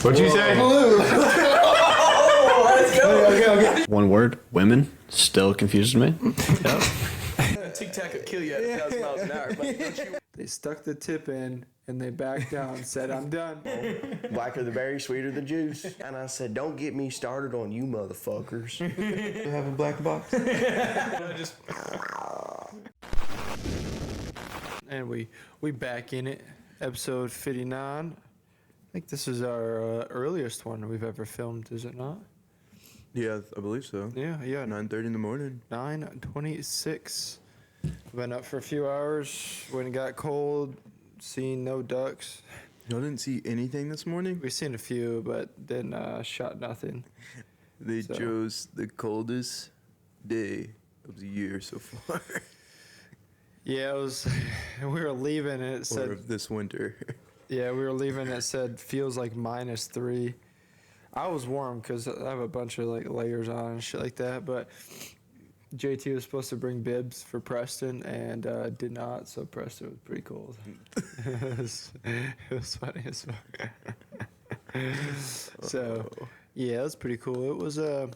What'd you say? Blue. Let's go. Okay. One word, women, still confuses me. Yep. Tic Tac could kill you at 1,000 miles an hour, but don't you? They stuck the tip in and they backed down and said, I'm done. Blacker the berry, sweeter the juice. And I said, don't get me started on you motherfuckers. Have a black box. And we back in it. Episode 59. I think this is our earliest one we've ever filmed, is it not? Yeah, I believe so. Yeah. 9:30 in the morning. 9:26. Been up for a few hours. When it got cold, seen no ducks. Y'all didn't see anything this morning? We seen a few, but then shot nothing. They So- chose the coldest day of the year so far. Yeah, it was. We were leaving and it or said. of this winter. Yeah, we were leaving. It said feels like -3. I was warm because I have a bunch of like layers on and shit like that. But JT was supposed to bring bibs for Preston and did not. So Preston was pretty cold. it was funny as fuck. So yeah, it was pretty cool. It was the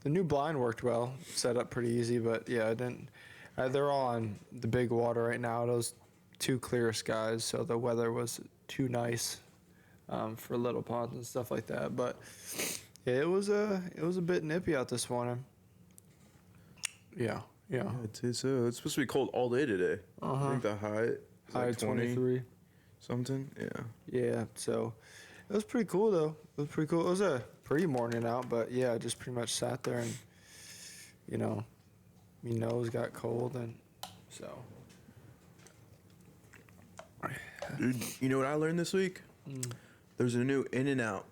new blind worked well, set up pretty easy. But yeah, I didn't. They're all on the big water right now. Those two clear skies, so the weather was too nice for little ponds and stuff like that. But yeah, it was a bit nippy out this morning. Yeah. I'd say so. It's supposed to be cold all day today. I think the high is High like 23. something. Yeah. Yeah, so it was pretty cool though. It was pretty cool. It was a pretty morning out, but yeah, I just pretty much sat there and my nose got cold and so. Dude, you know what I learned this week? There's a new In-N-Out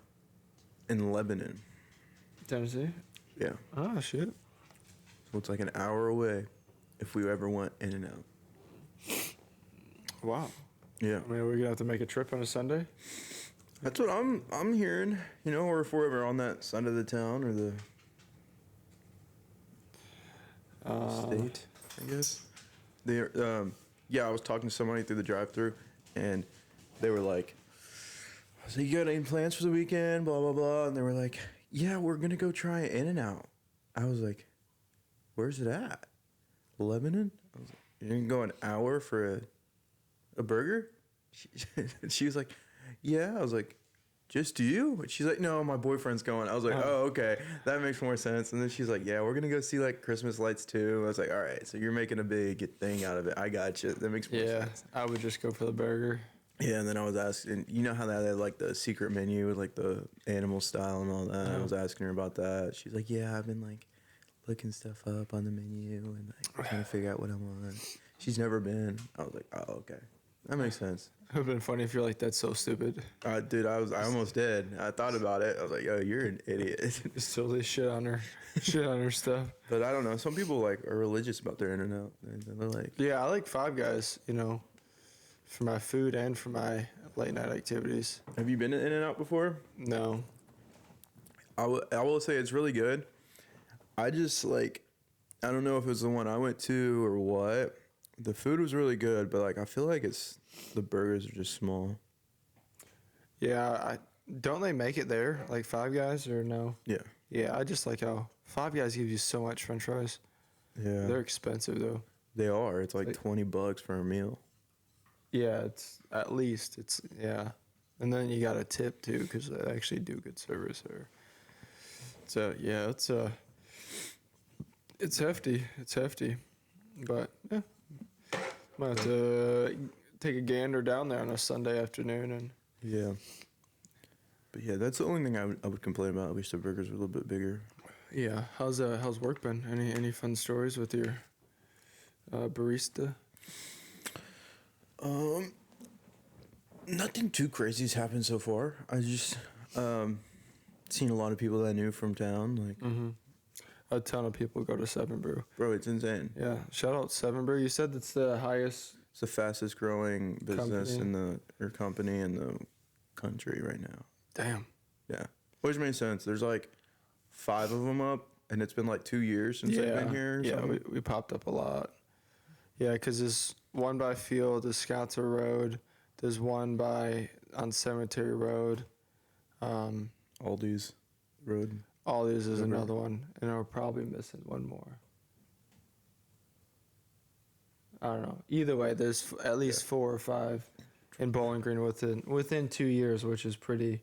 in Lebanon. Tennessee? Yeah. Oh shit. So it's like an hour away if we ever want In-N-Out. Wow. Yeah. I mean, we're gonna have to make a trip on a Sunday. That's what I'm hearing, or if we're ever on that side of the town or the state, I guess. I was talking to somebody through the drive-thru, and they were like, "So you got any plans for the weekend?" Blah blah blah, and they were like, "Yeah, we're gonna go try In-N-Out." I was like, "Where's it at? Lebanon?" I was like, "You're gonna go an hour for a burger?" She was like, "Yeah." I was like, "Just you?" She's like, "No, my boyfriend's going." I was like, "Oh, okay, that makes more sense." And then she's like, "Yeah, we're gonna go see like Christmas lights too." I was like, "All right, so you're making a big thing out of it. I got you. That makes more sense." I would just go for the burger. Yeah, and then I was asking, you know how they had like the secret menu with like the animal style and all that. I was asking her about that. She's like, "Yeah, I've been like looking stuff up on the menu and like trying to figure out what I want." She's never been. I was like, "Oh, okay, that makes sense." It would have been funny if you're like, that's so stupid. Dude, I almost did. I thought about it. I was like, "Yo, you're an idiot." Just totally shit on her stuff. But I don't know. Some people like are religious about their In-N-Out. They're like, Yeah, I like Five Guys, for my food and for my late night activities. "Have you been to In-N-Out before?" No. I will say it's really good. I just like, I don't know if it was the one I went to or what. The food was really good, but like I feel like the burgers are just small. Yeah, don't they make it there, like Five Guys, or no? Yeah. Yeah, I just like how Five Guys gives you so much French fries. Yeah. They're expensive though. They are. It's like $20 for a meal. Yeah, it's at least yeah, and then you got a tip too because they actually do good service there. So yeah, it's hefty. It's hefty, but yeah, might have to take a gander down there on a Sunday afternoon and. Yeah. But yeah, that's the only thing I would complain about. I wish the burgers were a little bit bigger. Yeah, how's work been? Any fun stories with your barista? Nothing too crazy's happened so far. I just seen a lot of people that I knew from town. Like, A ton of people go to Seven Brew. bro, it's insane. Yeah, shout out Seven Brew. You said it's the highest. It's the fastest growing business company in the country right now. Damn. Yeah, which makes sense. There's like 5 of them up, and it's been like 2 years since I've been here. Yeah, we popped up a lot. Yeah, because there's one by Field, there's Scouts Road, there's one on Cemetery Road, Aldi's Road. Ollie's is River. another one, and we're probably missing one more. I don't know. Either way, there's at least 4 or 5 in Bowling Green within 2 years, which is pretty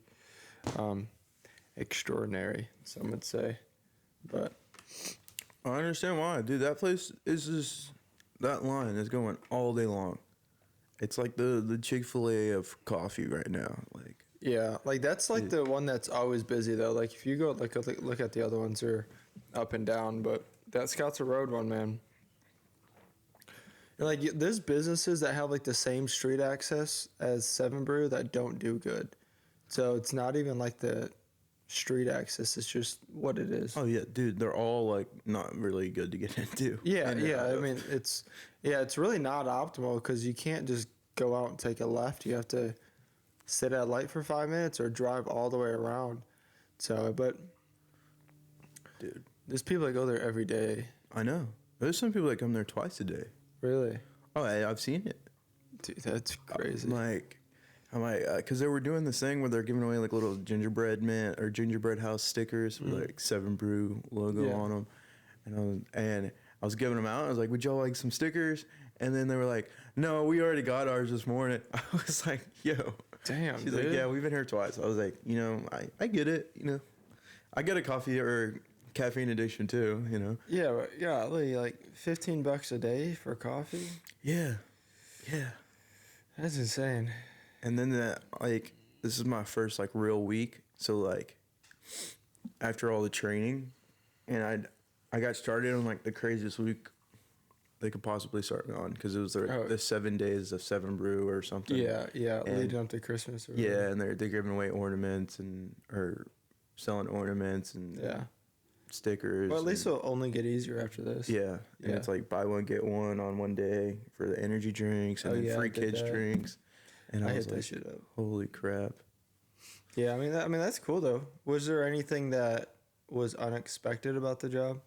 extraordinary, some would say. But I understand why, dude. That place is just, that line is going all day long. It's like the Chick-fil-A of coffee right now. Like, yeah, like that's like the one that's always busy though. Like if you go look at the other ones, they're up and down, but that Scouts of Road one, man. And like there's businesses that have like the same street access as Seven Brew that don't do good. So it's not even like the street access, it's just what it is. oh yeah, dude, they're all like not really good to get into. Yeah, And, yeah. I mean, it's really not optimal because you can't just go out and take a left. You have to sit at a light for 5 minutes or drive all the way around. So, but dude, there's people that go there every day. I know. There's some people that come there twice a day. Really, Oh, I've seen it. dude, that's crazy. I'm like, because they were doing this thing where they're giving away like little gingerbread man or gingerbread house stickers with like Seven Brew logo Yeah. on them, and I was giving them out. I was like, "Would y'all like some stickers?" And then they were like, "No, we already got ours this morning." I was like, "Yo, Damn, she's dude. like, "Yeah, we've been here twice." I was like, I get it. I get a coffee or caffeine addiction too. Yeah, but yeah, like $15 a day for coffee. Yeah. That's insane. And then this is my first like real week. So like after all the training, and I got started on like the craziest week they could possibly start me on because it was the 7 days of Seven Brew or something. Yeah, And- leading up to Christmas. Or Yeah, whatever. and they're giving away ornaments or selling ornaments and Yeah. stickers. Well, at least and- it'll only get easier after this. yeah, and Yeah. it's like buy one get one on one day for the energy drinks and Oh, then yeah, I free did kids that. drinks. And I I was hit that like, shit up. holy crap. Yeah, I mean, that's cool though. Was there anything that was unexpected about the job?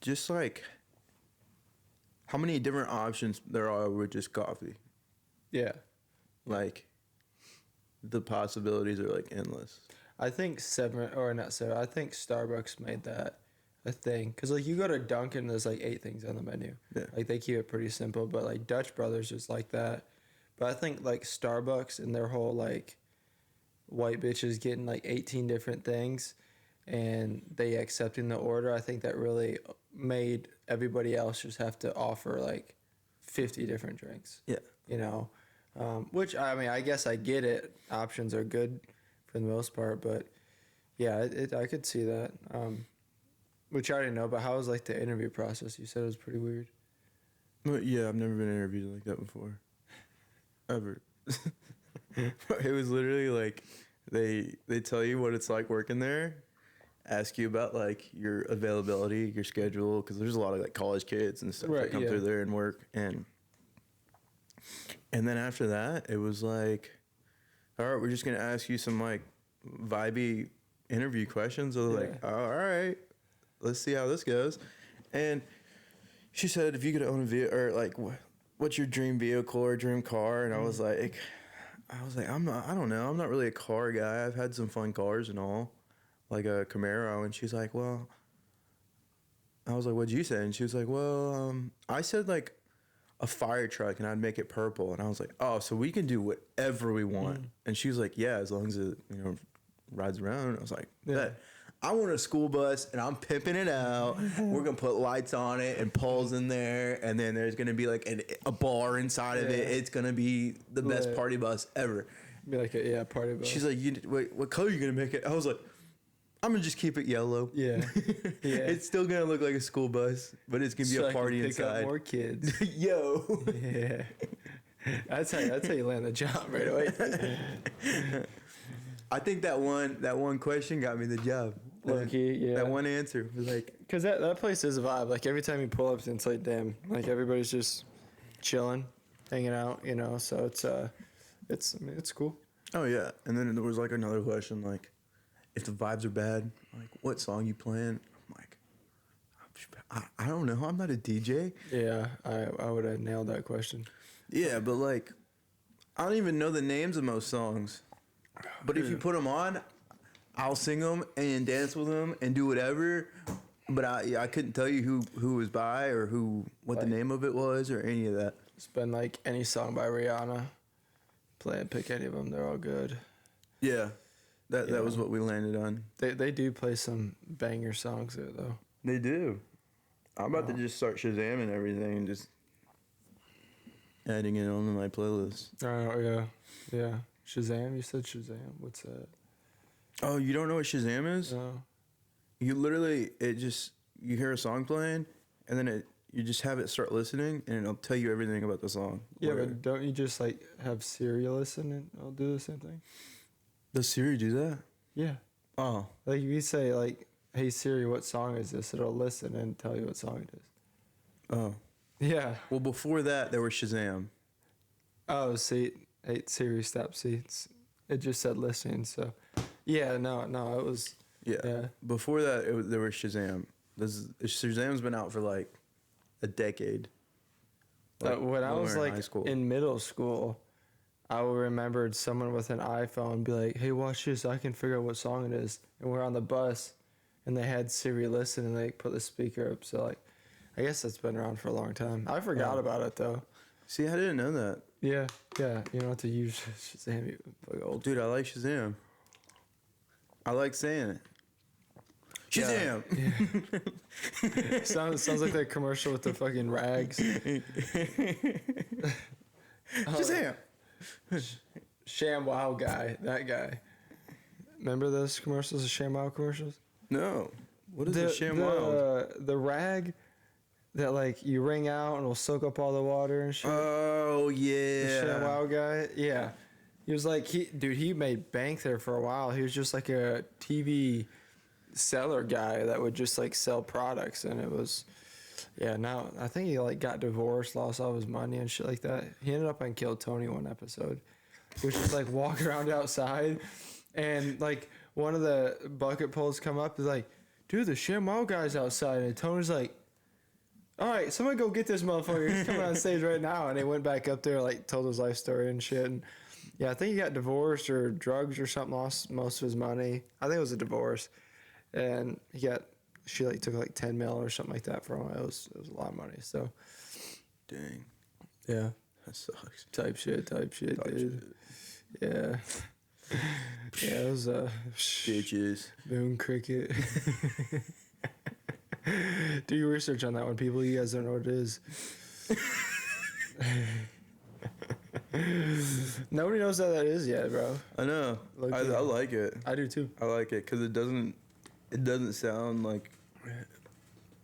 Just like how many different options there are with just coffee. Yeah, Like the possibilities are like endless. I think I think Starbucks made that a thing because like you go to Dunkin', there's like 8 things on the menu. Yeah. Like they keep it pretty simple, but like Dutch Brothers is like that. But I think like Starbucks and their whole like white bitches getting like 18 different things and they accepting the order, I think that really made everybody else just have to offer like 50 different drinks. Yeah. Which I mean, I guess I get it. Options are good for the most part, but yeah, I could see that. Which I didn't know, but how was like the interview process? You said it was pretty weird. But yeah, I've never been interviewed like that before. Ever. It was literally like they tell you what it's like working there, ask you about like your availability, your schedule, because there's a lot of like college kids and stuff Right, that come yeah. through there and work, and then after that it was like, all right, we're just gonna ask you some like vibey interview questions. I was like, Yeah. all right, let's see how this goes. And she said, if you could own a vehicle, or like, what's your dream vehicle or dream car? And I was like, I don't know. I'm not really a car guy. I've had some fun cars and all, like a Camaro. And she's like, well, I was like, what'd you say? And she was like, well, I said like a fire truck and I'd make it purple. And I was like, oh, so we can do whatever we want. And she was like, yeah, as long as it, rides around. And I was like, bet. I want a school bus and I'm pimping it out. We're going to put lights on it and poles in there. And then there's going to be like a bar inside of it. It's going to be the best Lit. party bus ever. Be like a party bus. She's like, wait, what color are you going to make it? I was like, I'm going to just keep it yellow. Yeah. Yeah. It's still going to look like a school bus, but it's going to be So a I can party pick inside. up more kids. Yo. Yeah. That's how you land the job right away. I think that one question got me the job. Low key, yeah. That one answer was like, Because that place is a vibe. Like every time you pull up, it's like, damn, like everybody's just chilling, hanging out, So it's cool. oh yeah. And then there was like another question, like, if the vibes are bad, like, what song you playing? I'm like, I don't know. I'm not a DJ. Yeah, I would have nailed that question. Yeah, but like, I don't even know the names of most songs. But if you put them on, I'll sing them and dance with them and do whatever. But I couldn't tell you who was by or what the name of it was or any of that. It's been like any song by Rihanna. Pick any of them. They're all good. Yeah, that was what we landed on. They do play some banger songs there though. They do. I'm about to just start Shazamming everything and just adding it onto my playlist. Oh yeah. Shazam. You said Shazam. What's that? Oh, you don't know what Shazam is? No. You literally you hear a song playing, and then you just have it start listening, and it'll tell you everything about the song. Yeah, but don't you just like have Siri listen and it'll do the same thing? Does Siri do that? Yeah. Oh, Like if you say like, "Hey Siri, what song is this?" It'll listen and tell you what song it is. oh. Yeah. Well, before that, there was Shazam. Oh, see, hey Siri, stop. See, it just said listening. So, yeah, no, it was. Yeah. Yeah. Before that, there was Shazam. Shazam's been out for like a decade. Like, when I we was were like high school. in middle school, I remembered someone with an iPhone be like, "Hey, watch this! I can figure out what song it is." And we're on the bus, and they had Siri listen, and they put the speaker up. So like, I guess that's been around for a long time. I forgot about it though. See, I didn't know that. Yeah. You don't have to use Shazam. You fucking old. Dude, I like Shazam. I like saying it. Shazam! Yeah. sounds like that commercial with the fucking rags. Shazam! ShamWow guy, that guy. Remember those commercials, the ShamWow commercials? No. What is a ShamWow? The rag that like you wring out and will soak up all the water and shit. Oh, The yeah. ShamWow guy, yeah. He was like, he made bank there for a while. He was just like a TV seller guy that would just like sell products, and it was, yeah. Now I think he like got divorced, lost all his money and shit like that. He ended up on Kill Tony one episode. He was just like walking around outside, and like one of the bucket pulls come up, is like, dude, the ShamWow guy's outside, and Tony's like, all right, somebody go get this motherfucker. He's coming on stage right now. And he went back up there, like told his life story and shit. And yeah, I think he got divorced or drugs or something, lost most of his money. I think it was a divorce. And she like took like 10 mil or something like that from him. It was a lot of money. So Dang. yeah, That sucks. type shit, dude. Yeah. Yeah, it was Bitches. Moon Cricket. Do your research on that one, people. You guys don't know what it is. Nobody knows how that is yet, bro. I know. I like it. I do too. I like it because it doesn't sound like,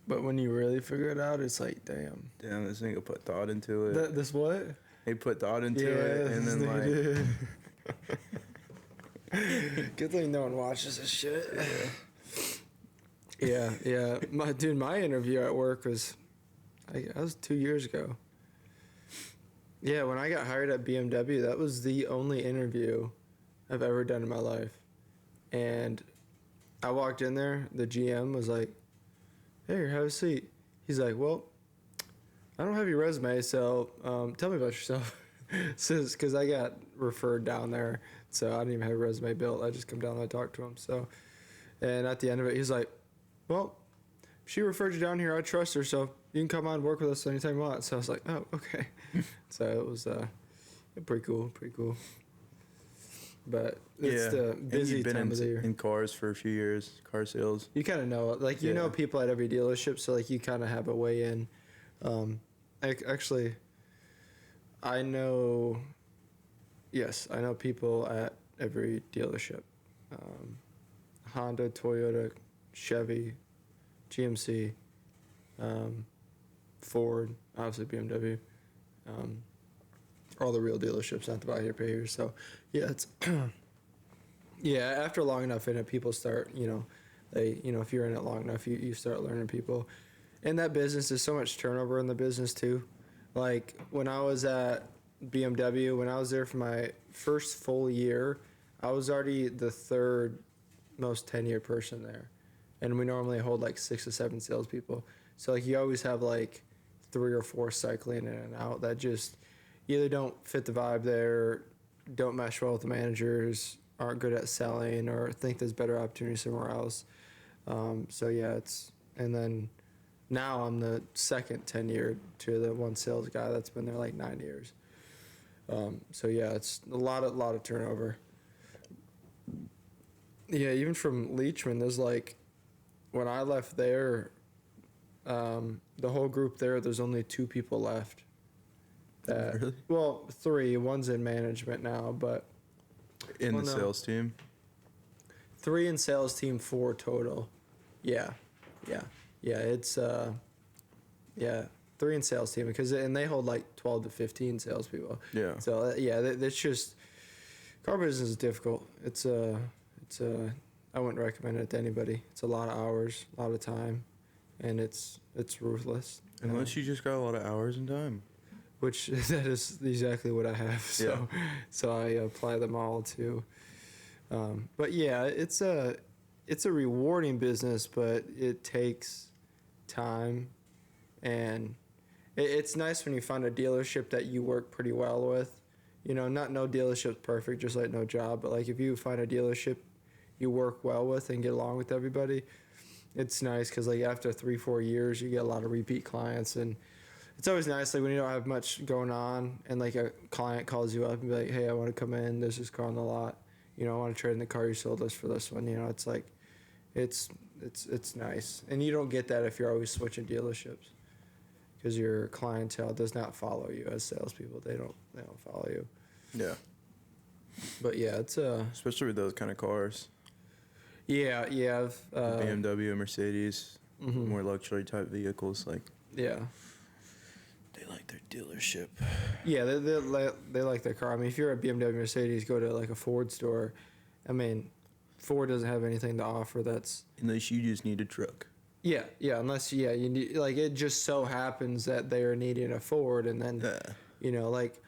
But when you really figure it out, it's like, damn. damn, this nigga put thought into it. This what? He put thought into it, and then like, Good thing no one watches this shit. Yeah. My interview at work was, that was 2 years ago. Yeah, when I got hired at BMW, that was the only interview I've ever done in my life. And I walked in there, the GM was like, "Hey, have a seat." He's like, "Well, I don't have your resume, so tell me about yourself." Because I got referred down there, so I didn't even have a resume built. I just come down and I talked to him. So, and at the end of it, he's like, "Well, she referred you down here. I trust her, so you can come on and work with us anytime you want." So I was like, "Oh, okay." So it was pretty cool. But it's the busy you've been time of the year. in cars for a few years, car sales. You kind of know, like, you know people at every dealership, so, like, you kind of have a way in. Actually, I know people at every dealership. Honda, Toyota, Chevy, GMC, Ford, obviously BMW. All the real dealerships, not the buy here, pay here. So, yeah, it's after long enough in it, people start, if you're in it long enough, you start learning people. And that business, is so much turnover in the business too. Like when I was at BMW, when I was there for my first full year, I was already the third most tenured person there. And we normally hold like 6 to 7 salespeople. So like you always have like 3 or 4 cycling in and out that just, either don't fit the vibe there, don't mesh well with the managers, aren't good at selling, or think there's better opportunity somewhere else. So yeah, and then now I'm the second tenured to the one sales guy that's been there like 9 years. So yeah, it's a lot of turnover. Yeah, even from Leachman, there's like, when I left there, the whole group there's only 2 people left. Really? Well, 3. One's in management now, but In Well, the no. sales team. 3 in sales team, 4 total. Yeah. It's 3 in sales team and they hold like 12 to 15 salespeople. Yeah. So that's just, car business is difficult. It's I wouldn't recommend it to anybody. It's a lot of hours, a lot of time, and it's ruthless. Unless you just got a lot of hours and time. Which that is exactly what I have. So I apply them all to. But yeah, it's a rewarding business, but it takes time, and it's nice when you find a dealership that you work pretty well with. You know, no dealership's perfect, just like no job. But like if you find a dealership you work well with and get along with everybody, it's nice because like after 3-4 years, you get a lot of repeat clients, and it's always nice like when you don't have much going on and like a client calls you up and be like, hey, I want to come in, there's this car on the lot, you know, I want to trade in the car you sold us for this one. You know, it's like it's nice, and you don't get that if you're always switching dealerships because your clientele does not follow you as salespeople. They don't follow you. Yeah. But yeah, it's Especially with those kind of cars. yeah. BMW, Mercedes, Mhm. more luxury type vehicles. Like, Yeah. they like their dealership. Yeah, they like their car. I mean, if you're a BMW, Mercedes, go to like a Ford store. I mean, Ford doesn't have anything to offer that's. Unless you just need a truck. Yeah. Unless you need, like, it just so happens that they are needing a Ford, and then you know, like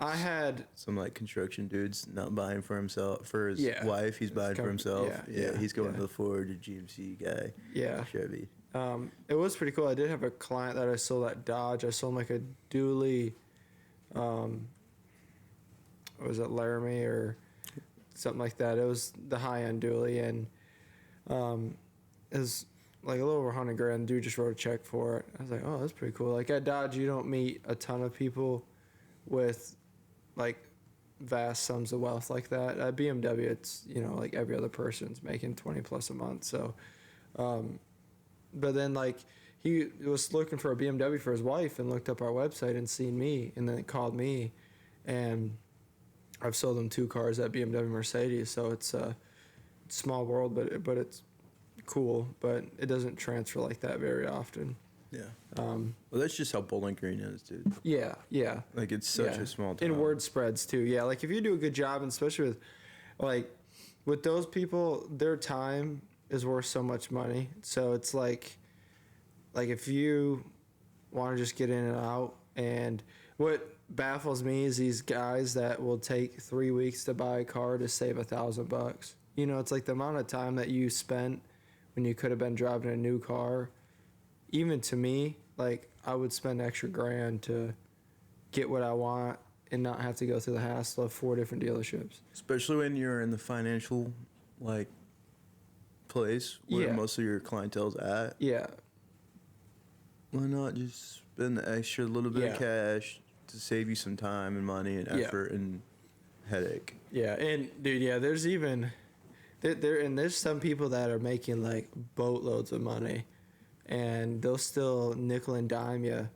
I had Some like construction dude's not buying for himself, for his Yeah. wife. He's buying for himself. yeah, He's going yeah. to the Ford or GMC guy. yeah. Chevy. It was pretty cool. I did have a client that I sold at Dodge. I sold him like a dually, was it Laramie or something like that? It was the high end dually, and it was like a little over $100,000. Dude just wrote a check for it. I was like, oh, that's pretty cool. Like at Dodge, you don't meet a ton of people with like vast sums of wealth like that. At BMW, it's, you know, like every other person's making 20 plus a month. So, but then like he was looking for a BMW for his wife and looked up our website and seen me, and then called me, and I've sold him 2 cars at BMW, Mercedes. So it's a small world, but it's cool, but it doesn't transfer like that very often. Yeah. Well, that's just how Bowling Green is, dude. Yeah. Like, it's such Yeah. a small town. And word spreads too. Yeah, like if you do a good job, and especially with those people, their time is worth so much money. So it's like if you want to just get in and out, and what baffles me is these guys that will take 3 weeks to buy a car to save $1,000. You know, it's like the amount of time that you spent when you could have been driving a new car. Even to me, like I would spend extra grand to get what I want and not have to go through the hassle of 4 different dealerships. Especially when you're in the financial, like, place where Yeah. most of your clientele's at. Yeah. Why not just spend the extra little bit Yeah. of cash to save you some time and money and Yeah. effort and headache? Yeah, and dude, yeah, there's even there's some people that are making like boatloads of money, and they'll still nickel and dime you.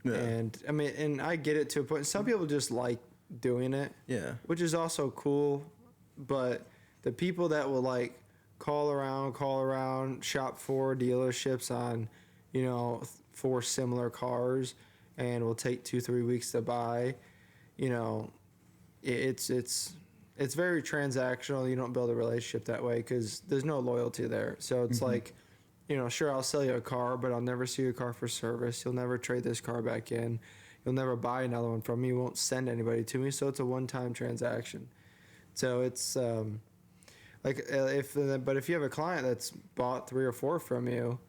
Yeah. And I mean, and I get it to a point. Some people just like doing it, Yeah. which is also cool. But the people that will like call around, shop 4 dealerships on, you know, 4 similar cars, and will take 2-3 weeks to buy, you know, it's very transactional. You don't build a relationship that way because there's no loyalty there. So it's like, you know, sure, I'll sell you a car, but I'll never see your car for service. You'll never trade this car back in. You'll never buy another one from me. You won't send anybody to me. So it's a one-time transaction. So it's if you have a client that's bought 3 or 4 from you,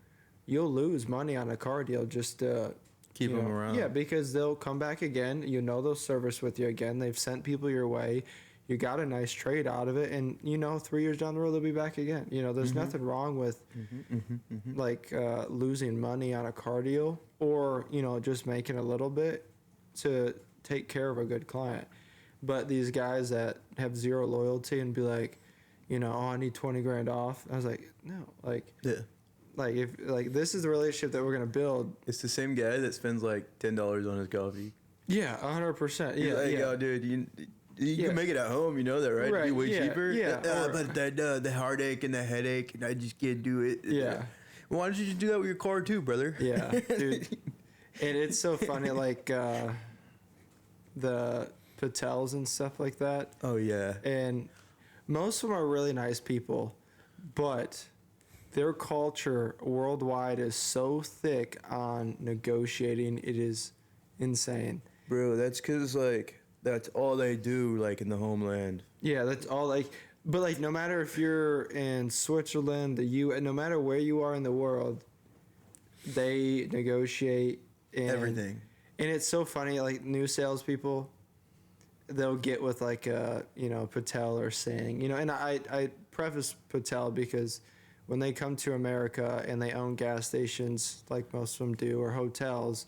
you'll lose money on a car deal just to Keep you them know? around. Yeah, because they'll come back again. You know they'll service with you again. They've sent people your way. You got a nice trade out of it, and 3 years down the road they'll be back again. There's nothing wrong with like losing money on a car deal, or just making a little bit to take care of a good client. But these guys that have zero loyalty and be like, I need 20 grand off. I was like, no, Yeah. if this is the relationship that we're gonna build. It's the same guy that spends like $10 on his coffee. Yeah, 100%. He's Yeah, like, yeah. yo, dude, you Yeah. can make it at home. You know that, right? It'd be Right, way yeah, cheaper. yeah, or- But the heartache and the headache, and I just can't do it. Yeah. Well, why don't you just do that with your car too, brother? Yeah, dude. And it's so funny, like the Patels and stuff like that. Oh yeah. And most of them are really nice people, but their culture worldwide is so thick on negotiating. It is insane. Bro, that's because like that's all they do, like in the homeland. Yeah, that's all. But no matter if you're in Switzerland, no matter where you are in the world, they negotiate Everything. And it's so funny, like new salespeople, they'll get with like Patel or Singh, and I preface Patel because when they come to America and they own gas stations like most of them do, or hotels,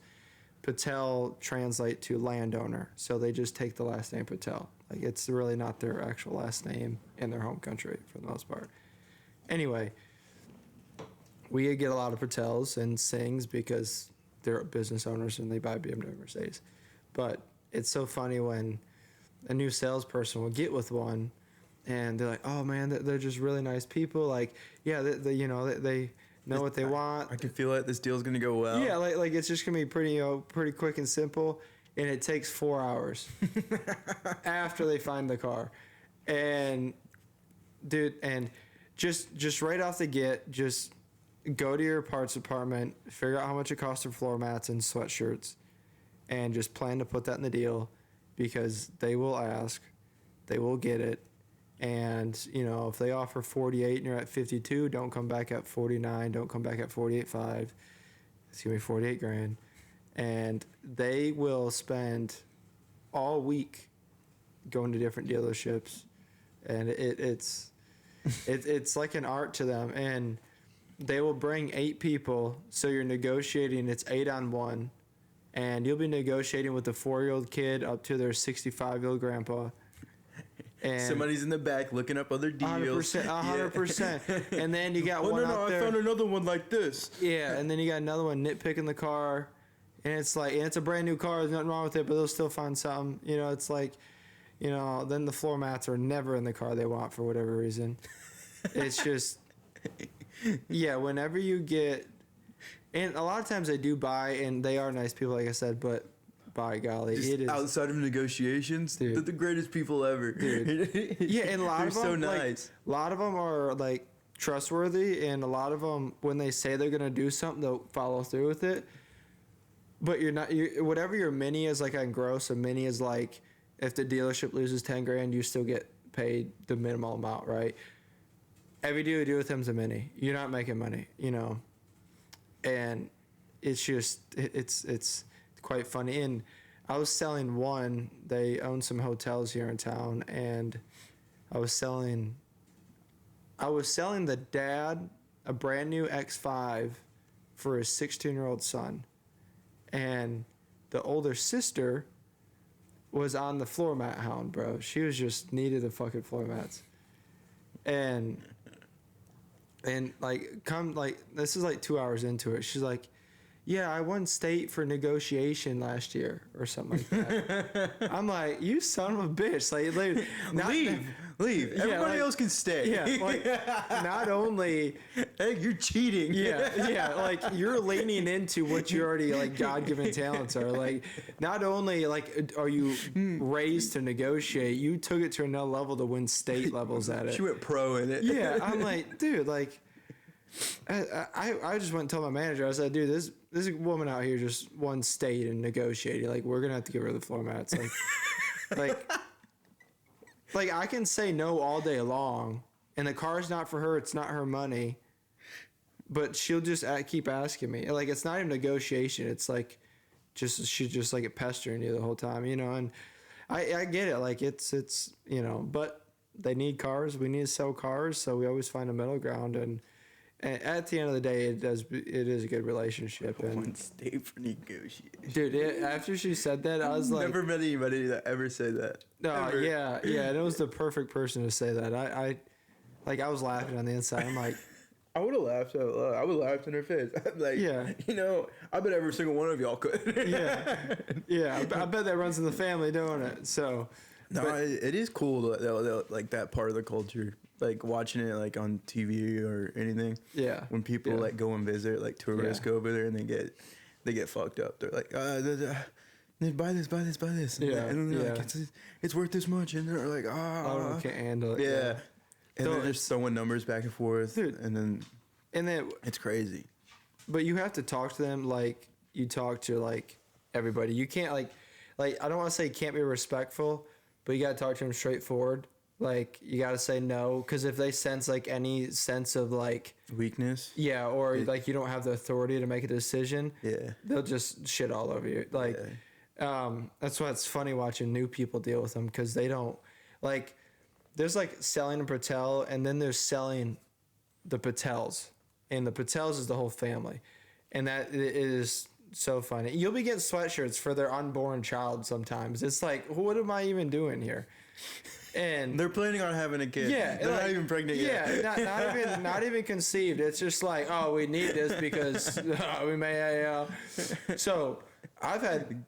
Patel translate to landowner, so they just take the last name Patel. Like it's really not their actual last name in their home country for the most part. Anyway, we get a lot of Patels and Singhs because they're business owners and they buy BMW Mercedes. But it's so funny when a new salesperson will get with one and they're like, oh man, they're just really nice people. Like, yeah, they know what they want. I can feel it. This deal's gonna go well. Yeah, like it's just gonna be pretty quick and simple, and it takes 4 hours after they find the car, and dude, and just right off the get, just go to your parts department, figure out how much it costs for floor mats and sweatshirts, and just plan to put that in the deal, because they will ask, they will get it. And, if they offer 48 and you're at 52, don't come back at 49. Don't come back at 48.5. It's going to be 48 grand. And they will spend all week going to different dealerships. And it's like an art to them. And they will bring 8 people. So you're negotiating. It's 8-on-1. And you'll be negotiating with a 4-year-old kid up to their 65-year-old grandpa. And somebody's in the back looking up other deals. 100%. And then you got Oh one no, out I there. found another one like this. Yeah, and then you got another one nitpicking the car, and it's like, and it's a brand new car. There's nothing wrong with it, but they'll still find something. It's like, then the floor mats are never in the car they want for whatever reason. It's just, yeah. Whenever you get, and a lot of times they do buy, and they are nice people, like I said, but. By golly, Just it is outside of negotiations. Dude. They're the greatest people ever. Dude. Yeah, and a lot They're of them, so like, nice. a lot of them are like trustworthy, and a lot of them, when they say they're gonna do something, they'll follow through with it. But whatever your mini is like on gross. A mini is like if the dealership loses 10 grand, you still get paid the minimal amount, right? Every deal you do with him's a mini. You're not making money, and it's just it's quite funny. And I was selling one. They own some hotels here in town, and I was selling the dad a brand new X5 for his 16-year-old son, and the older sister was on the floor mat hound, bro. She was just needed the fucking floor mats, and this is like 2 hours into it. She's like, yeah, I won state for negotiation last year or something like that. I'm like, you son of a bitch. Leave. Yeah, Everybody else can stay. Yeah, not only, Hey, you're cheating. yeah, like you're leaning into what your already like God-given talents are. Like, not only like are you raised to negotiate, you took it to another level to win state levels at it. She went pro in it. Yeah, I'm like, dude, like, I just went and told my manager. I said, dude, this woman out here just won state and negotiated. Like, we're gonna have to get rid of the floor mats. Like I can say no all day long, and the car's not for her. It's not her money, but she'll just keep asking me. Like, it's not even negotiation. It's like, she's just like pestering you the whole time, you know. And I get it, like it's you know, but they need cars. We need to sell cars, so we always find a middle ground. And at the end of the day, it is a good relationship. And One state for negotiation. dude, after she said that, I was like, Never met anybody that ever said that. no, Ever. yeah, and it was the perfect person to say that. I was laughing on the inside. I'm like, I would have laughed out loud. I would have laughed in her face. I'm like, Yeah. you know, I bet every single one of y'all could. yeah, I bet that runs in the family, don't it? So, No, but- it is cool, like that part of the culture. Like watching it like on TV or anything. yeah, When people yeah. like go and visit, like tourists Yeah. go over there and they get fucked up. They're like, buy this. Yeah, And they're yeah. like, it's worth this much. And they're like, Oh, I can't handle it. yeah. And So they're just throwing numbers back and forth. Dude. And then it's crazy. But you have to talk to them like you talk to like everybody. You can't like I don't want to say you can't be respectful, but you got to talk to them straightforward. Like you got to say no, because if they sense like any sense of like Weakness. yeah, or like you don't have the authority to make a decision, Yeah. they'll just shit all over you. Like that's why it's funny watching new people deal with them, because they don't like. There's like selling a Patel, and then there's selling the Patels, and the Patels is the whole family, and that is so funny. You'll be getting sweatshirts for their unborn child sometimes. It's like, what am I even doing here? And They're planning on having a kid. yeah, They're like, not even pregnant yet. Yeah, not even conceived. It's just like, oh, we need this because we may. So I've had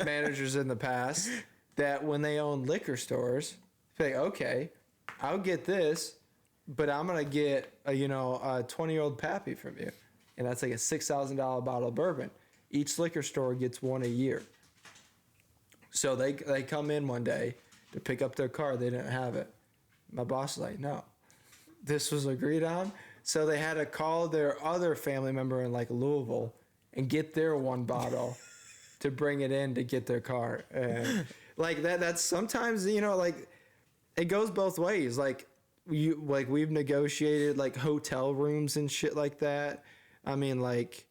managers in the past that when they own liquor stores, say, okay, I'll get this, but I'm gonna get a 20-year-old Pappy from you, and that's like a $6,000 bottle of bourbon. Each liquor store gets one a year. So they come in one day to pick up their car. They didn't have it. My boss was like, no, this was agreed on. So they had to call their other family member in like Louisville and get their one bottle to bring it in to get their car. And like that's sometimes, like it goes both ways. Like we've negotiated like hotel rooms and shit like that. I mean, like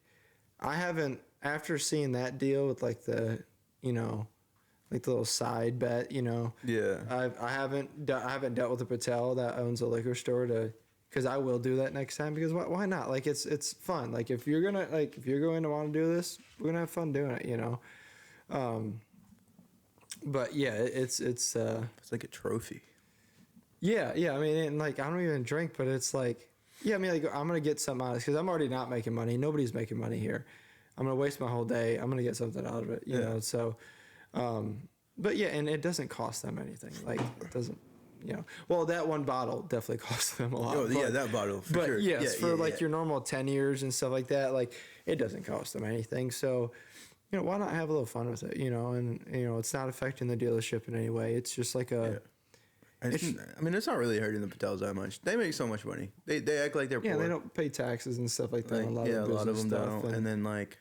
I haven't, after seeing that deal with like the, like the little side bet, Yeah. I haven't dealt with a Patel that owns a liquor store because I will do that next time, because why not? Like it's fun. Like if you're going to want to do this, we're gonna have fun doing it, But yeah, it's like a trophy. yeah. I mean, and like I don't even drink, but it's like, yeah. I mean, like I'm gonna get something out of this because I'm already not making money. Nobody's making money here. I'm gonna waste my whole day. I'm gonna get something out of it, you know. So, but yeah, and it doesn't cost them anything. Like it doesn't, Well, that one bottle definitely cost them a lot. Oh, yeah, but- that bottle for but sure. yes, for like yeah. your normal 10 years and stuff like that, like it doesn't cost them anything. So, why not have a little fun with it, and it's not affecting the dealership in any way. It's just like a, I mean, it's not really hurting the Patels that much. They make so much money. They act like they're yeah, poor. they don't pay taxes and stuff like that. Like, on a lot yeah, of a lot of them business stuff. don't. And then like,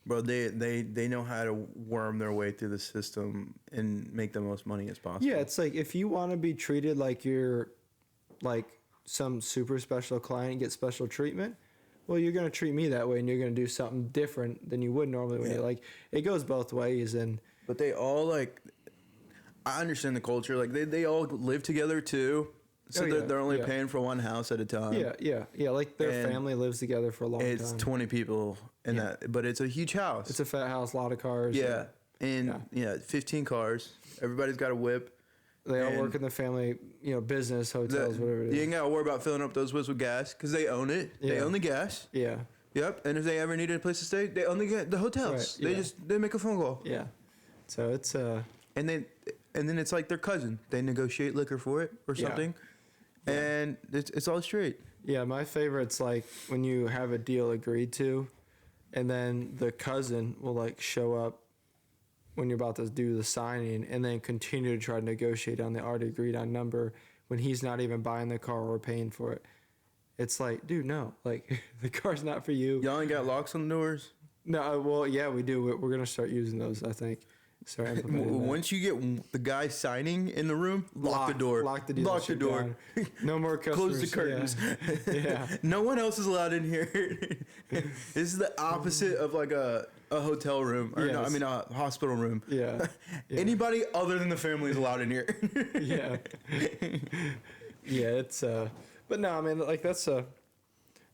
bro, they know how to worm their way through the system and make the most money as possible. Yeah, it's like if you want to be treated like you're like some super special client and get special treatment, well, you're going to treat me that way, and you're going to do something different than you would normally when Yeah. you like, it goes both ways. And But they all like, I understand the culture. Like they all live together too. So Oh, yeah, they're only yeah. paying for one house at a time. yeah, like their And family lives together for a long It's time. 20 people in Yeah. that, but it's a huge house. It's a fat house, a lot of cars. yeah. And yeah, 15 cars. Everybody's got a whip. They all And work in the family, business, hotels, whatever it You is. ain't got to worry about filling up those whips with gas because they own it. They Yeah. own the gas. Yeah, Yep. And if they ever needed a place to stay, they only get the hotels. Right, yeah. They make a phone call. yeah. So it's And then it's like their cousin. They negotiate liquor for it or Yeah. something. And it's all straight. yeah. My favorite's like when you have a deal agreed to, and then the cousin will like show up when you're about to do the signing, and then continue to try to negotiate on the already agreed on number when he's not even buying the car or paying for it. It's like, dude, no, like the car's not for you. Y'all ain't got locks on the doors? No, well, yeah, we do. We're gonna start using those, I think. Start implementing that. Once you get the guy signing in the room, lock the door. Lock the Lock the dealership door. down. No more customers. Close the curtains. Yeah. No one else is allowed in here. This is the opposite of like a hotel room, or no, I Yes. mean a hospital room. Yeah. Yeah. Anybody other than the family is allowed in here. Yeah. Yeah, it's but no, I mean, like, that's a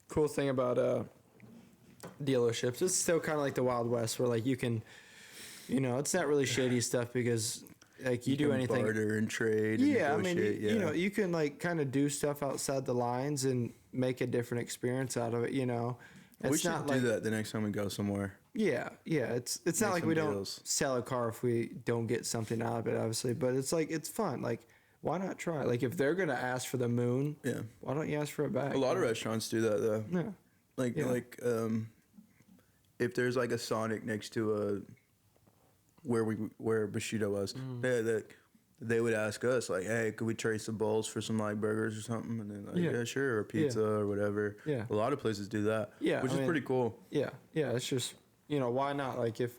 cool thing about dealerships. It's still kind of like the Wild West, where like you can, it's not really shady stuff, because like you do can anything. barter and trade. And Yeah, I mean, negotiate, yeah. you can like kind of do stuff outside the lines and make a different experience out of it. We should do that the next time we go somewhere. Yeah, it's not Make like some we don't deals. sell a car if we don't get something out of it, obviously. But it's like, it's fun. Like, why not try? Like, if they're gonna ask for the moon, Yeah. why don't you ask for it back? A lot of restaurants do that though. Yeah. Like Yeah. If there's like a Sonic next to where Bushido was, they would ask us like, hey, could we trade some bowls for some like burgers or something? And then like, Yeah. yeah, sure, or pizza or whatever. Yeah. A lot of places do that. Yeah, which I is mean, pretty cool. Yeah, it's just, why not? Like, if,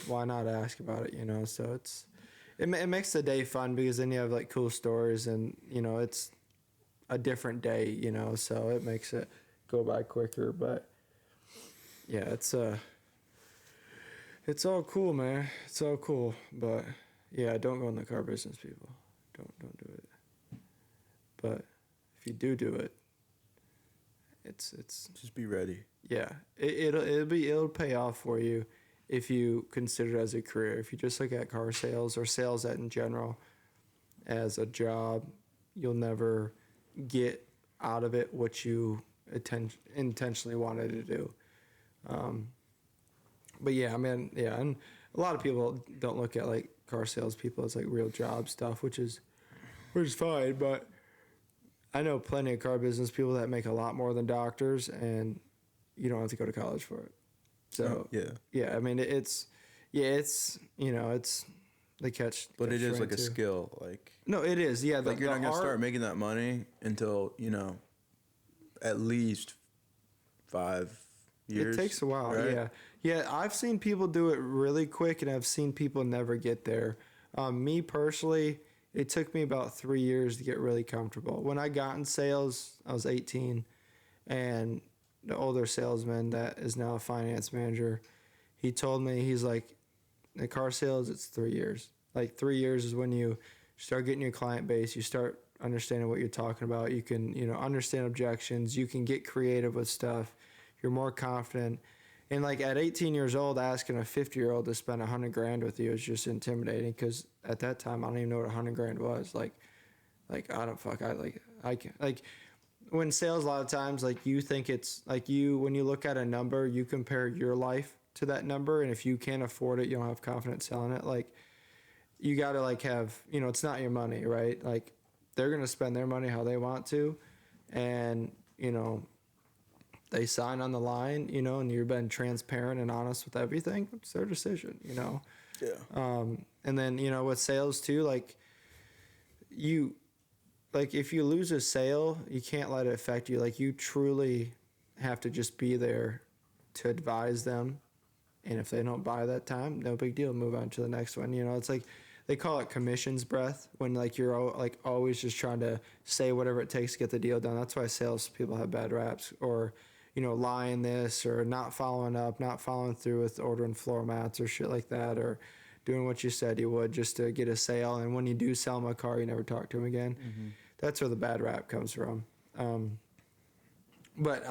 why not ask about it, So it makes the day fun, because then you have like cool stories, and, it's a different day, so it makes it go by quicker. But yeah, it's all cool, man. It's all cool. But yeah, don't go in the car business, people. Don't do it. But if you do it, it's Just be ready. yeah, it'll pay off for you if you consider it as a career. If you just look at car sales or sales in general as a job, you'll never get out of it what you intentionally wanted to do. But yeah, I mean, yeah, and a lot of people don't look at like car sales people as like real job stuff, which is fine. But I know plenty of car business people that make a lot more than doctors, and you don't have to go to college for it. So yeah, I mean, it's the catch. But it is like a 22. skill. Like, No, it is. Yeah, like you're not gonna start making that money until at least 5 years. It takes a while. right? Yeah. I've seen people do it really quick, and I've seen people never get there. Me personally, it took me about 3 years to get really comfortable. When I got in sales, I was 18, and the older salesman that is now a finance manager, he told me, he's like, the car sales, it's 3 years. Like 3 years is when you start getting your client base, you start understanding what you're talking about. You can, understand objections. You can get creative with stuff. You're more confident. And like at 18 years old, asking a 50-year-old to spend $100,000 with you is just intimidating, because at that time I don't even know what $100,000 was. Like I can when sales, a lot of times, like, you think it's like when you look at a number, you compare your life to that number, and if you can't afford it, you don't have confidence selling it. Like, you got to like have, it's not your money, right? Like, they're going to spend their money how they want to, and they sign on the line, and you've been transparent and honest with everything. It's their decision, Yeah. And then, with sales too, like, if you lose a sale, you can't let it affect you. Like, you truly have to just be there to advise them. And if they don't buy that time, no big deal. Move on to the next one. It's like, they call it commission's breath, when like you're like always just trying to say whatever it takes to get the deal done. That's why salespeople have bad raps, or lying this, or not following up, not following through with ordering floor mats or shit like that, or doing what you said you would just to get a sale. And when you do sell them a car, you never talk to them again. Mm-hmm. That's where the bad rap comes from. But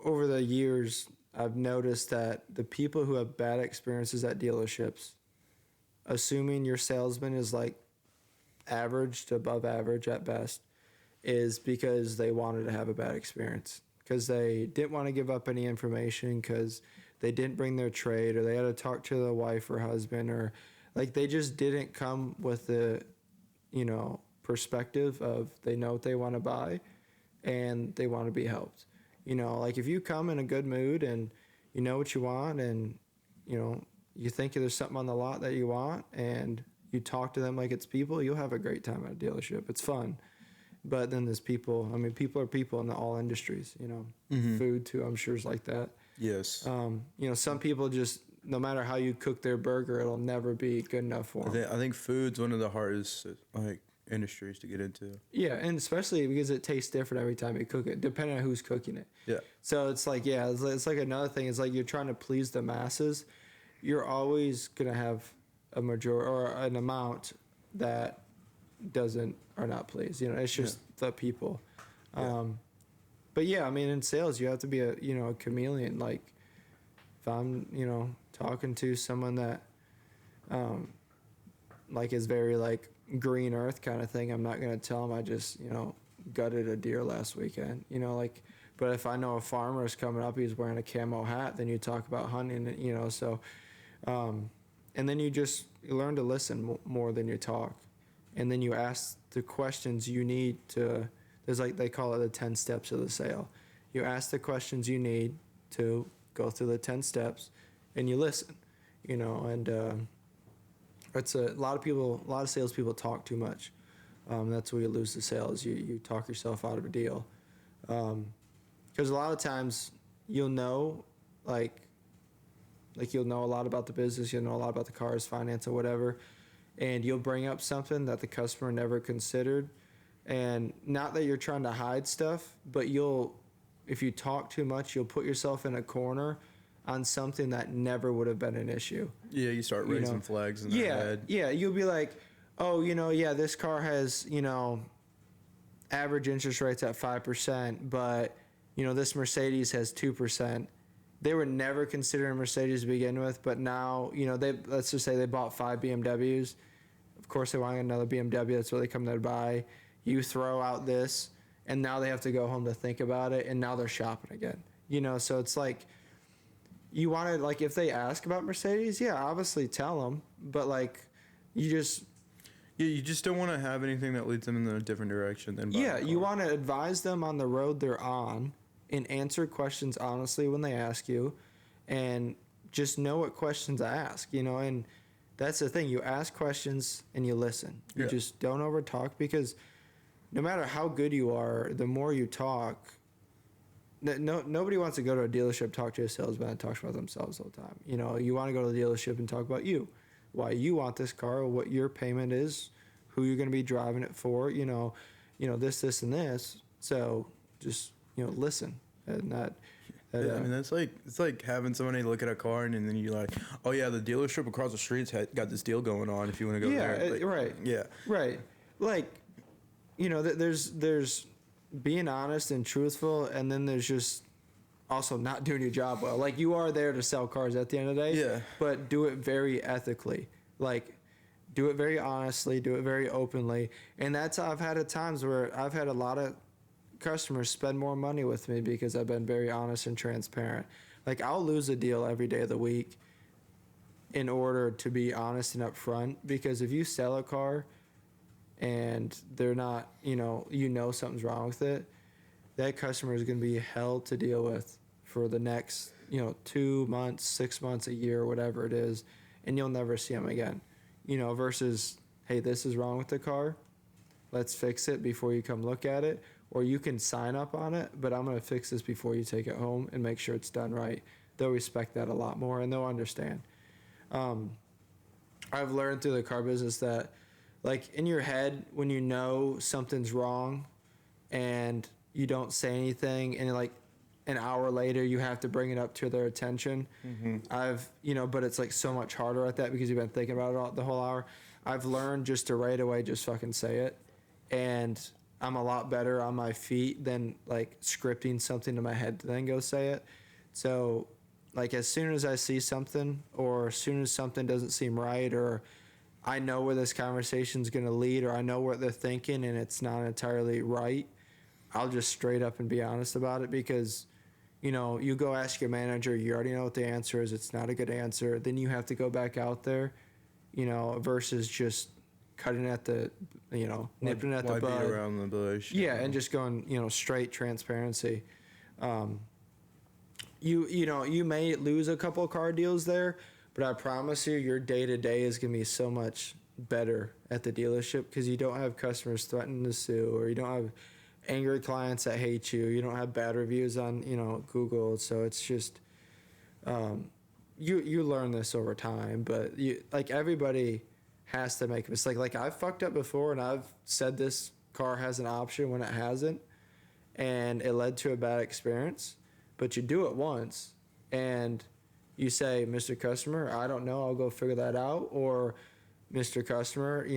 over the years, I've noticed that the people who have bad experiences at dealerships, assuming your salesman is like average to above average at best, is because they wanted to have a bad experience, because they didn't want to give up any information, because they didn't bring their trade, or they had to talk to the wife or husband, or like they just didn't come with the perspective of they know what they want to buy and they want to be helped. Like, if you come in a good mood and you know what you want, and you think there's something on the lot that you want, and you talk to them like it's people, you'll have a great time at a dealership. It's fun. But then there's people. I mean, people are people in all industries, Mm-hmm. Food too, I'm sure, is like that. Yes. Some people just no matter how you cook their burger, it'll never be good enough for them. I think food's one of the hardest like industries to get into. Yeah, and especially because it tastes different every time you cook it, depending on who's cooking it. Yeah. So it's like, yeah, it's like another thing. It's like you're trying to please the masses. You're always gonna have a majority or an amount that are not pleased. You know, it's just the people. But yeah, I mean, in sales, you have to be a chameleon. Like, if I'm, talking to someone that, like, is very like green earth kind of thing, I'm not gonna tell them I just, gutted a deer last weekend. Like, but if I know a farmer is coming up, he's wearing a camo hat, then you talk about hunting. So, and then you learn to listen more than you talk, and then you ask the questions you need to. There's like, they call it the 10 steps of the sale. You ask the questions you need to go through the 10 steps, and you listen, and it's a lot of salespeople talk too much. That's where you lose the sales. You talk yourself out of a deal. Because a lot of times you'll know, like you'll know a lot about the business, you'll know a lot about the cars, finance, or whatever, and you'll bring up something that the customer never considered. And not that you're trying to hide stuff, but if you talk too much, you'll put yourself in a corner on something that never would have been an issue. Yeah, you start raising flags in their head. Yeah, you'll be like, oh, this car has, average interest rates at 5%, but, this Mercedes has 2%. They were never considering Mercedes to begin with, but now, let's just say they bought 5 BMWs. Of course, they want another BMW. That's what they come there to buy. You throw out this, and now they have to go home to think about it, and now they're shopping again. So it's like, you want to, like, if they ask about Mercedes, yeah, obviously tell them, but, like, you just don't want to have anything that leads them in a different direction than buying a car. you want to advise them on the road they're on and answer questions honestly when they ask you, and just know what questions to ask, and that's the thing. You ask questions and you listen. You just don't over talk, because no matter how good you are, the more you talk, nobody wants to go to a dealership, talk to a salesman, and talk about themselves all the time. You want to go to the dealership and talk about you, why you want this car, what your payment is, who you're going to be driving it for, this, and this. So just, listen. And that, I mean, that's like, it's like having somebody look at a car and then you're like, oh yeah, the dealership across the street's got this deal going on if you want to go there. Like, right. Yeah. Right. Like, there's being honest and truthful, and then there's just also not doing your job well. Like, you are there to sell cars at the end of the day. Yeah. But do it very ethically. Like, do it very honestly, do it very openly. And I've had at times where I've had a lot of customers spend more money with me because I've been very honest and transparent. Like, I'll lose a deal every day of the week in order to be honest and upfront, because if you sell a car and they're not, something's wrong with it, that customer is going to be hell to deal with for the next, 2 months, 6 months, a year, whatever it is, and you'll never see them again. Versus, hey, this is wrong with the car, let's fix it before you come look at it, or you can sign up on it, but I'm going to fix this before you take it home and make sure it's done right. They'll respect that a lot more, and they'll understand. I've learned through the car business that, like, in your head, when you know something's wrong and you don't say anything, and like an hour later you have to bring it up to their attention. Mm-hmm. But it's like so much harder at that because you've been thinking about it the whole hour. I've learned just to right away just fucking say it, and I'm a lot better on my feet than like scripting something in my head to then go say it. So, like, as soon as I see something, or as soon as something doesn't seem right, or I know where this conversation's going to lead, or I know what they're thinking and it's not entirely right, I'll just straight up and be honest about it, because, you go ask your manager, you already know what the answer is, it's not a good answer, then you have to go back out there, versus just cutting at the, nipping at the bud. Beat around the bush. Yeah, and just going, straight transparency. You may lose a couple of car deals there, but I promise you, your day-to-day is going to be so much better at the dealership, because you don't have customers threatening to sue, or you don't have angry clients that hate you. You don't have bad reviews on, Google. So it's just, you learn this over time, but everybody has to make a mistake. Like I've fucked up before, and I've said this car has an option when it hasn't, and it led to a bad experience. But you do it once, and you say, Mr. Customer, I don't know, I'll go figure that out, or Mr. Customer,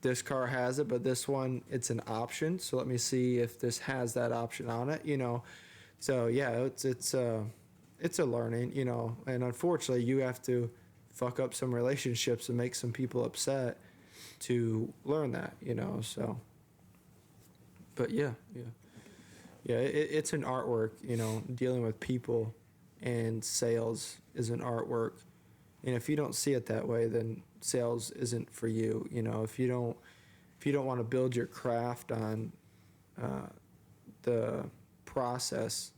this car has it, but this one, it's an option, so let me see if this has that option on it, So yeah, it's a learning, and unfortunately you have to fuck up some relationships and make some people upset to learn that, so. But yeah, it's an artwork, dealing with people and sales is an artwork. And if you don't see it that way, then sales isn't for you. If you don't want to build your craft on the process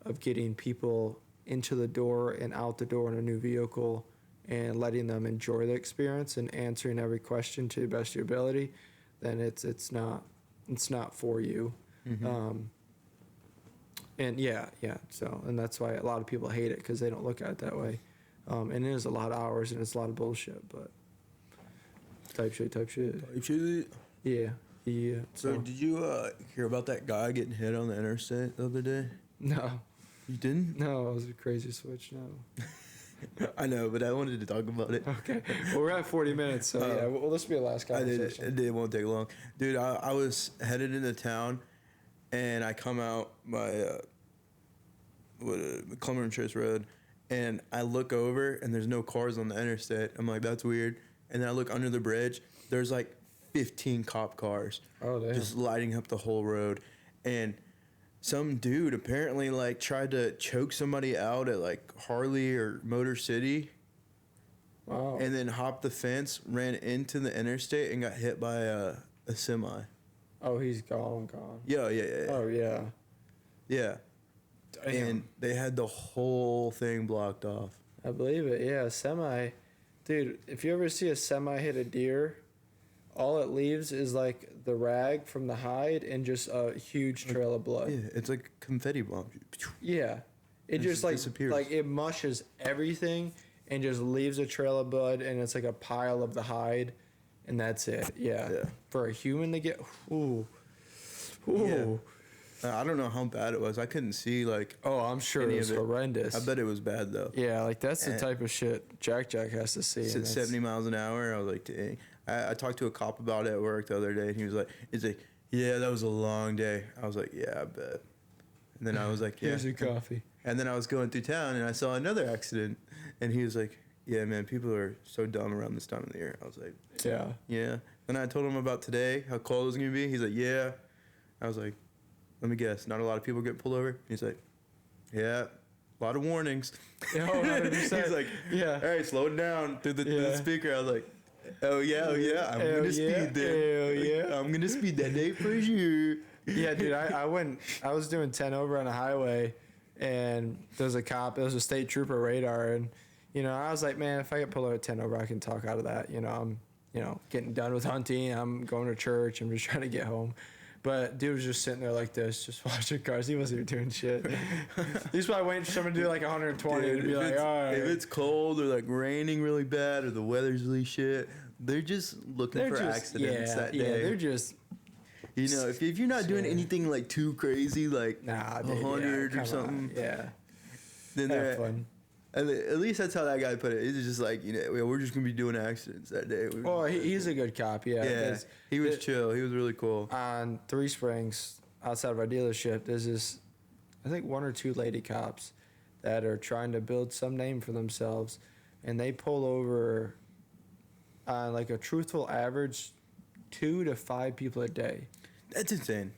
of getting people into the door and out the door in a new vehicle and letting them enjoy the experience and answering every question to the best of your ability, then it's not for you. Mm-hmm. And and that's why a lot of people hate it, because they don't look at it that way. And it is a lot of hours and it's a lot of bullshit, but type shit. Yeah. So did you hear about that guy getting hit on the interstate the other day? No. You didn't? No, it was a crazy switch. No. I know, but I wanted to talk about it. Okay. Well, we're at 40 minutes, so yeah. Well, this will be the last conversation. It won't take long. Dude, I was headed into town, and I come out by Cumberland Chase Road, and I look over, and there's no cars on the interstate. I'm like, that's weird. And then I look under the bridge. There's like 15 cop cars. Oh, damn. Just lighting up the whole road. And some dude apparently like tried to choke somebody out at like Harley or Motor City. Wow. And then hopped the fence, ran into the interstate, and got hit by a semi. Oh, he's gone. Yeah. Oh, yeah. Yeah. Damn. And they had the whole thing blocked off. I believe it, yeah. Semi. Dude, if you ever see a semi hit a deer, all it leaves is like the rag from the hide and just a huge trail of blood. Yeah, it's like confetti bomb. Yeah. It just like disappears. like it mushes everything and just leaves a trail of blood, and it's like a pile of the hide, and that's it. Yeah. For a human to get ooh. Yeah. I don't know how bad it was. I couldn't see like. Oh, I'm sure it was horrendous. I bet it was bad though. Yeah, like that's the type of shit Jack has to see. It's at 70 miles an hour. I was like, dang. I talked to a cop about it at work the other day, and he was like, yeah, that was a long day. I was like, yeah, I bet. And then I was like, yeah. Here's your coffee. And then I was going through town, and I saw another accident, and he was like, yeah, man, people are so dumb around this time of the year. I was like, yeah. Then I told him about today, how cold it was going to be. He's like, yeah. I was like, let me guess, not a lot of people get pulled over? He's like, yeah, a lot of warnings. Yeah, 100%. He's like, yeah. All right, slow it down through the speaker. I was like, oh yeah, I'm going to speed then. Hell yeah. I'm going to speed that day for sure. Yeah, dude, I was doing 10 over on a highway, and there was a cop, it was a state trooper radar, and, I was like, man, if I get pulled over at 10 over, I can talk out of that. I'm, getting done with hunting, I'm going to church, I'm just trying to get home. But dude was just sitting there like this, just watching cars. He wasn't even doing shit. He's probably waiting for someone to do like 120 Dude, to be like, all right. If it's cold or like raining really bad or the weather's really shit, they're just looking for accidents that day. Yeah, they're just... if you're not doing anything like too crazy, like 100 or something, then they're fun. At least that's how that guy put it. It's just like, we're just gonna be doing accidents that day. Oh, he's a good cop. Yeah, he was chill. He was really cool. On Three Springs, outside of our dealership, there's this, I think 1 or 2 lady cops that are trying to build some name for themselves, and they pull over on like a truthful average 2 to 5 people a day. That's insane.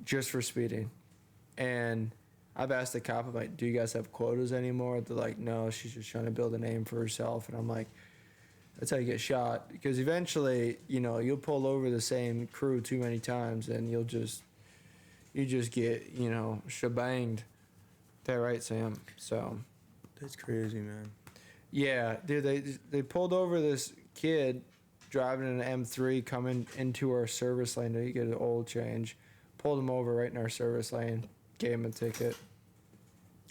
Just for speeding. And I've asked the cop, I'm like, do you guys have quotas anymore? They're like, no, she's just trying to build a name for herself. And I'm like, that's how you get shot. Because eventually, you'll pull over the same crew too many times, and you just get, shebanged. That right, Sam? So. That's crazy, man. Yeah, dude, they pulled over this kid driving an M3 coming into our service lane to get an oil change. Pulled him over right in our service lane. Gave him a ticket.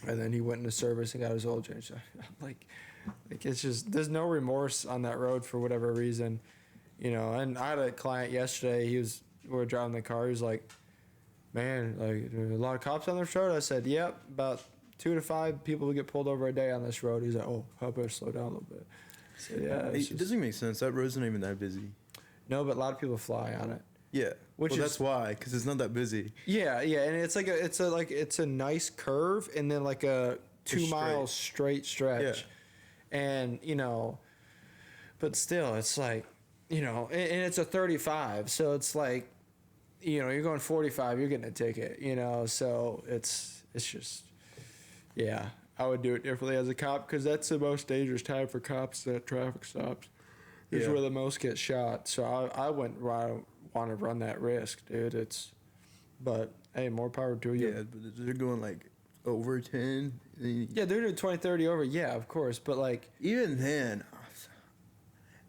And then he went into service and got his oil changed. like it's just there's no remorse on that road for whatever reason, you know. And I had a client yesterday. We were driving the car. He was like, "Man, like there are a lot of cops on this road." I said, "Yep, about 2 to 5 people get pulled over a day on this road." He's like, "Oh, I better slow down a little bit." I said, "Yeah." It doesn't make sense. That road's not even that busy. No, but a lot of people fly on it. Yeah. Which well, is- that's why, because it's not that busy. Yeah, and it's like it's a nice curve and then like a 2 mile straight stretch. Yeah. And, you know, but still it's like, you know, and it's a 35, so it's like, you know, you're going 45, you're getting a ticket, you know, so it's just, yeah, I would do it differently as a cop because that's the most dangerous time for cops at traffic stops. Is Yeah. where the most get shot. So I wouldn't want to run that risk, dude. But hey, more power to you. Yeah, but they're going like over 10. Yeah, they're doing 20, 30 over. Yeah, of course. But like, Even then,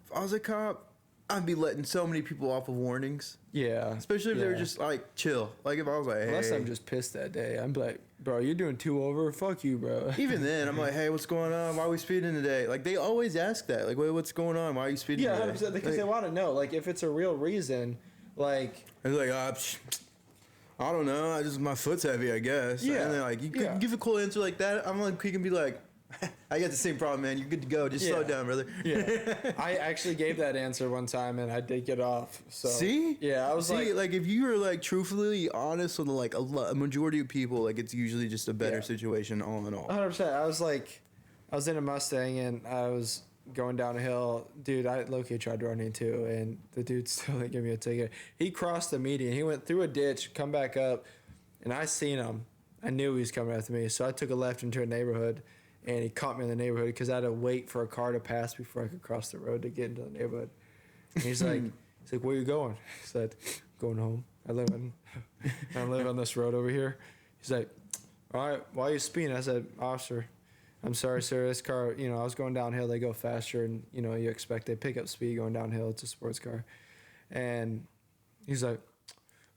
if I was a cop, I'd be letting so many people off of warnings. yeah. Especially if they were yeah. just like chill. Like if I was like, hey. Unless I'm just pissed that day. I'm like, bro, you're doing 2 over. Fuck you, bro. Even then, I'm like, hey, what's going on? Why are we speeding today? Like they always ask that. Like, wait, what's going on? Why are you speeding Yeah, today? 100%. Because they want to know. Like, if it's a real reason, like, It's like, I don't know. My foot's heavy, I guess. Yeah, And then like you yeah. could give a cool answer like that. I'm like, he can be like, I got the same problem, man. You're good to go. Just slow Yeah. down, brother. yeah. I actually gave that answer one time and I did get off. So See? Yeah, I was See, like if you were like truthfully honest with like a majority of people, like it's usually just a better Yeah. situation all in all. 100%. I was in a Mustang and I was going down a hill. Dude, I low-key tried running too, and the dude still didn't give me a ticket. He crossed the median. He went through a ditch, come back up, and I seen him. I knew he was coming after me, so I took a left into a neighborhood, and he caught me in the neighborhood because I had to wait for a car to pass before I could cross the road to get into the neighborhood. And he's like, where you going? I said, going home. I live on this road over here. He's like, all right, why are you speeding? I said, officer, I'm sorry, sir. This car, you know, I was going downhill. They go faster, and, you know, you expect they pick up speed going downhill. It's a sports car. And he's like,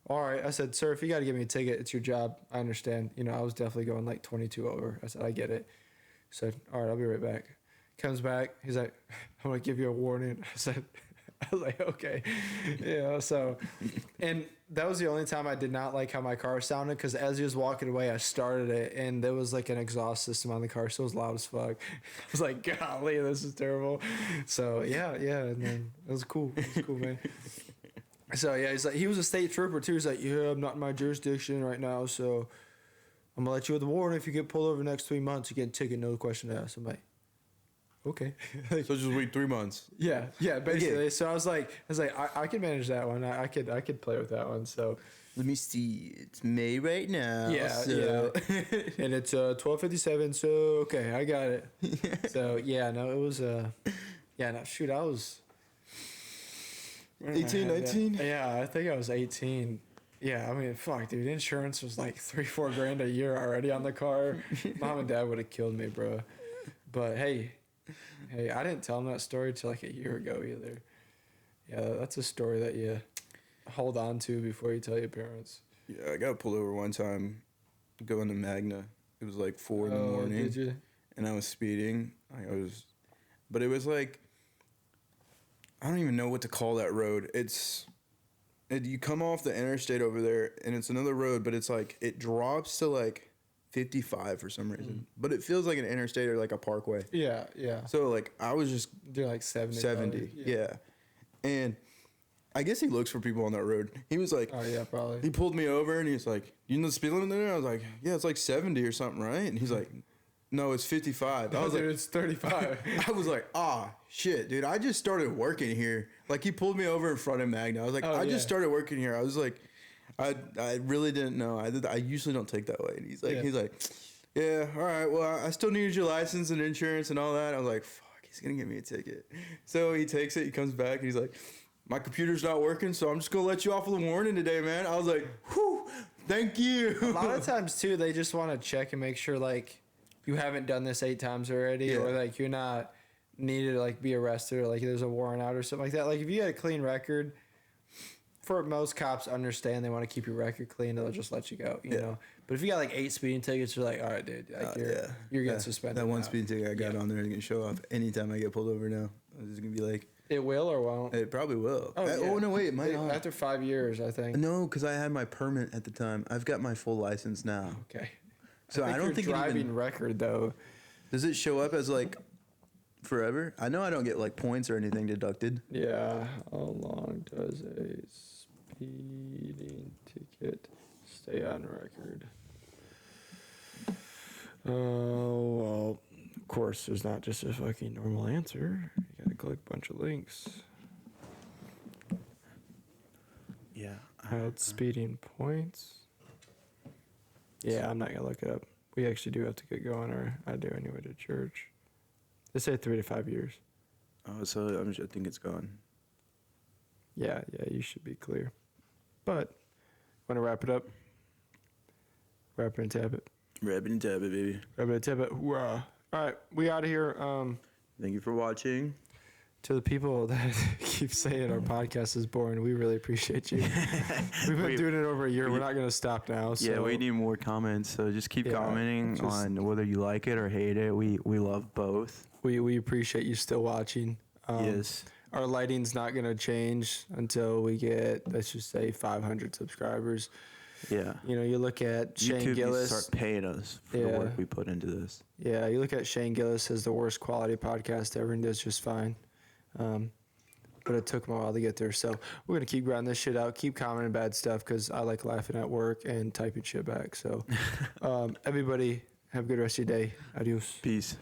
all right. I said, sir, if you got to give me a ticket, it's your job. I understand. You know, I was definitely going like 22 over. I said, I get it. He said, all right, I'll be right back. Comes back. He's like, I'm going to give you a warning. I was like, okay. Yeah, so, and that was the only time I did not like how my car sounded, because as he was walking away, I started it, and there was like an exhaust system on the car, so it was loud as fuck. I was like, golly, this is terrible. So, yeah, and then it was cool. It was cool, man. So, yeah, he's like, he was a state trooper, too. He's like, yeah, I'm not in my jurisdiction right now, so I'm going to let you with the warrant. If you get pulled over the next 3 months, you get a ticket, no question asked. I'm like, okay. So just wait 3 months. Yeah, basically. So I was like, I can manage that one. I could play with that one. So Let me see. It's May right now. yeah, so. and it's 12:57. So okay, I got it. So yeah, no, it was yeah, no, shoot, I was 18, 19? Yeah, I think I was 18. Yeah, I mean, fuck, dude, insurance was like $3-4 grand a year already on the car. Mom and Dad would have killed me, bro. But hey, I didn't tell them that story till like a year ago either. Yeah, that's a story that you hold on to before you tell your parents. Yeah, I got pulled over one time going to Magna. It was like 4 in the morning. Did you? And I was speeding. But it was like, I don't even know what to call that road. You come off the interstate over there, and it's another road, but it's like, it drops to like 55 for some reason. But it feels like an interstate or like a parkway. Yeah. So like, I was just Do like 70. 70. probably. Yeah. And I guess he looks for people on that road. He was like, Oh yeah, probably. he pulled me over and he's like, you know the speed limit there? I was like, yeah, it's like 70 or something, right? And he's like, no, it's 55. I was dude, like, it's 35. I was like, shit, dude, I just started working here. Like he pulled me over in front of Magna. I was like, Oh, I yeah. just started working here. I was like, I really didn't know. I usually don't take that way. And he's like, yeah, all right, well, I still needed your license and insurance and all that. I was like, fuck, he's gonna give me a ticket. So he takes it, he comes back, and he's like, my computer's not working, so I'm just gonna let you off with a warning today, man. I was like, whew, thank you. A lot of times too, they just want to check and make sure like you haven't done this 8 times already, Yeah. or like you're not needed to like be arrested, or like there's a warrant out or something like that. Like if you had a clean record, for most cops understand they want to keep your record clean, they'll just let you go, you know. But if you got like 8 speeding tickets, you're like, all right, dude, like you're getting suspended. That one now. speeding ticket I got on there is gonna show off anytime I get pulled over now. It's gonna be like, It will or won't? it probably will. Oh, yeah. No, wait, it might not. After 5 years, I think. No, because I had my permit at the time. I've got my full license now. Okay. So I don't think it driving even, record though. does it show up as like forever? I know I don't get like points or anything deducted. Yeah. How long does a speeding ticket stay on record? Oh, well, of course, there's not just a fucking normal answer. You gotta click a bunch of links. Yeah. Held speeding points. Yeah, I'm not gonna look it up. We actually do have to get going, or I do anyway to church. They say 3 to 5 years. Oh, so I think it's gone. Yeah, you should be clear. But, want to wrap it up? Wrap it and tap it. Wrap it and tap it, baby. Wrap it and tap it. Hoorah. All right, we out of here. Thank you for watching. To the people that keep saying our podcast is boring, we really appreciate you. We've been doing it over a year. We're not going to stop now. So. Yeah, we need more comments. So just keep Yeah, commenting on whether you like it or hate it. We love both. We appreciate you still watching. Yes. Our lighting's not going to change until we get, let's just say, 500 subscribers. Yeah. You know, you look at Shane YouTube Gillis. needs to start paying us for the work we put into this. Yeah, you look at Shane Gillis has the worst quality podcast ever and does just fine. But it took him a while to get there. So we're going to keep grinding this shit out, keep commenting bad stuff because I like laughing at work and typing shit back. So everybody, have a good rest of your day. Adios. Peace.